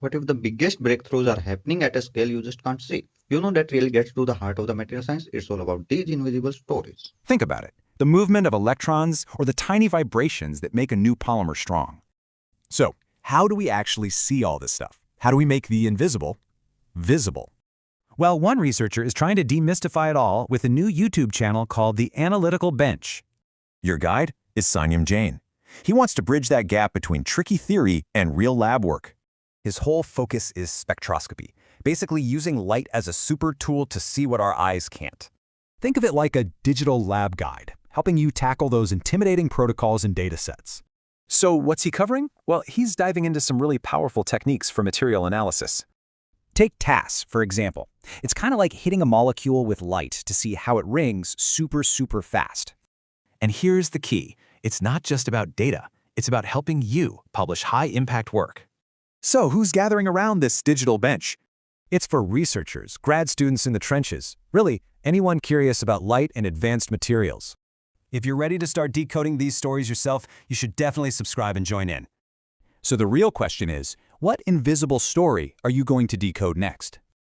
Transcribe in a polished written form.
What if the biggest breakthroughs are happening at a scale you just can't see? That really gets to the heart of the material science. It's all about these invisible stories. Think about it. The movement of electrons or the tiny vibrations that make a new polymer strong. So, how do we actually see all this stuff? How do we make the invisible visible? Well, one researcher is trying to demystify it all with a new YouTube channel called the Analytical Bench. Your guide is Sanyam Jain. He wants to bridge that gap between tricky theory and real lab work. His whole focus is spectroscopy, basically using light as a super tool to see what our eyes can't. Think of it like a digital lab guide, helping you tackle those intimidating protocols and data sets. So what's he covering? Well, he's diving into some really powerful techniques for material analysis. Take TAS, for example. It's kind of like hitting a molecule with light to see how it rings super fast. And here's the key. It's not just about data. It's about helping you publish high-impact work. So who's gathering around this digital bench? It's for researchers, grad students in the trenches, really anyone curious about light and advanced materials. If you're ready to start decoding these stories yourself, you should definitely subscribe and join in. So the real question is, what invisible story are you going to decode next?